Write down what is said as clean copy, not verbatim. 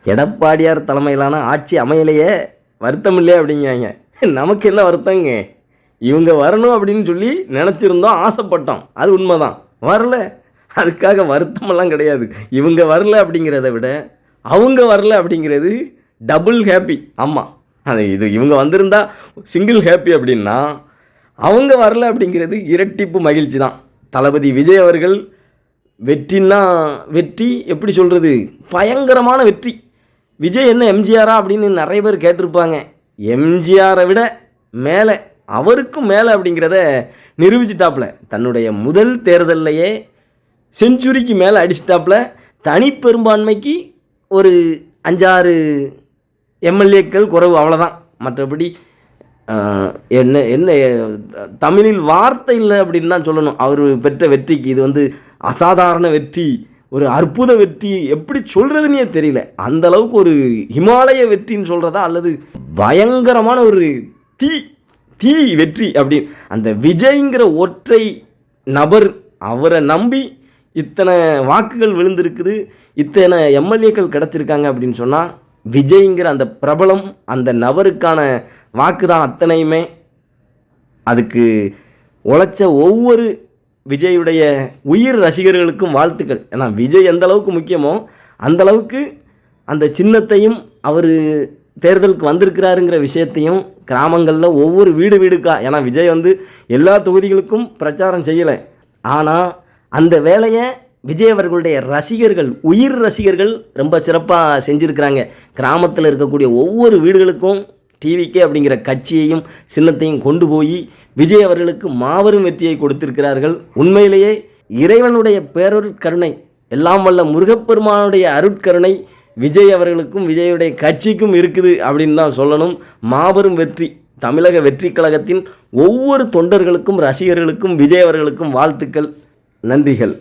எடப்பாடியார் தலைமையிலான ஆட்சி அமையலையே, வருத்தம் இல்லையே அப்படிங்காங்க. நமக்கு என்ன வருத்தங்க? இவங்க வரணும் அப்படின்னு சொல்லி நினச்சிருந்தோம், ஆசைப்பட்டோம். அது உண்மைதான். வரல, அதுக்காக வருத்தமெல்லாம் கிடையாது. இவங்க வரல அப்படிங்கிறத விட அவங்க வரல அப்படிங்கிறது டபுள் ஹாப்பி. ஆமாம், அது இவங்க வந்திருந்தா சிங்கிள் ஹாப்பி அப்படின்னா, அவங்க வரல அப்படிங்கிறது இரட்டிப்பு மகிழ்ச்சி தான். தளபதி விஜய் அவர்கள் வெற்றின்னா வெற்றி எப்படி சொல்கிறது, பயங்கரமான வெற்றி. விஜய் என்ன எம்ஜிஆரா அப்படின்னு நிறைய பேர் கேட்டிருப்பாங்க. எம்ஜிஆரை விட மேலே, அவருக்கும் மேலே அப்படிங்கிறத நிரூபிச்சிட்டாப்புல. தன்னுடைய முதல் தேர்தல்லையே செஞ்சுரிக்கு மேலே அடிச்சிட்டாப்புல. தனிப்பெரும்பான்மைக்கு ஒரு 5-6 எம்எல்ஏக்கள் குறைவு, அவ்வளோதான். மற்றபடி என்ன என்ன தமிழில் வார்த்தை இல்லை அப்படின்னு தான் சொல்லணும் அவர் பெற்ற வெற்றிக்கு. இது அசாதாரண வெற்றி, ஒரு அற்புத வெற்றி, எப்படி சொல்கிறதுனே தெரியல. அந்த அளவுக்கு ஒரு ஹிமாலய வெற்றின்னு சொல்கிறதா அல்லது பயங்கரமான ஒரு தீ வெற்றி அப்படி. அந்த விஜய்ங்கிற ஒற்றை நபர், அவரை நம்பி இத்தனை வாக்குகள் விழுந்திருக்குது, இத்தனை எம்எல்ஏக்கள் கிடச்சிருக்காங்க அப்படின்னு சொன்னால், விஜய்ங்கிற அந்த பிரபலம், அந்த நபருக்கான வாக்கு தான் அத்தனையுமே. அதுக்கு உழைச்ச ஒவ்வொரு விஜயுடைய உயிர் ரசிகர்களுக்கும் வாழ்த்துக்கள். ஏன்னா விஜய் எந்த அளவுக்கு முக்கியமோ அந்த அளவுக்கு அந்த சின்னத்தையும் அவர் தேர்தலுக்கு வந்திருக்கிறாருங்கிற விஷயத்தையும் கிராமங்களில் ஒவ்வொரு வீடுக்கா, ஏன்னா விஜய் எல்லா தொகுதிகளுக்கும் பிரச்சாரம் செய்யலை, ஆனால் அந்த வேலையை விஜய் அவர்களுடைய ரசிகர்கள், உயிர் ரசிகர்கள் ரொம்ப சிறப்பாக செஞ்சுருக்கிறாங்க. கிராமத்தில் இருக்கக்கூடிய ஒவ்வொரு வீடுகளுக்கும் டிவிகே அப்படிங்கிற கட்சியையும் சின்னத்தையும் கொண்டு போய் விஜய் அவர்களுக்கு மாபெரும் வெற்றியை கொடுத்திருக்கிறார்கள். உண்மையிலேயே இறைவனுடைய பேரருட்கருணை, எல்லாம் வல்ல முருகப்பெருமானுடைய அருட்கருணை விஜய் அவர்களுக்கும் விஜயுடைய கட்சிக்கும் இருக்குது அப்படின்னு தான் சொல்லணும். மாபெரும் வெற்றி. தமிழக வெற்றி கழகத்தின் ஒவ்வொரு தொண்டர்களுக்கும் ரசிகர்களுக்கும் விஜய் அவர்களுக்கும் வாழ்த்துக்கள், நன்றிகள்.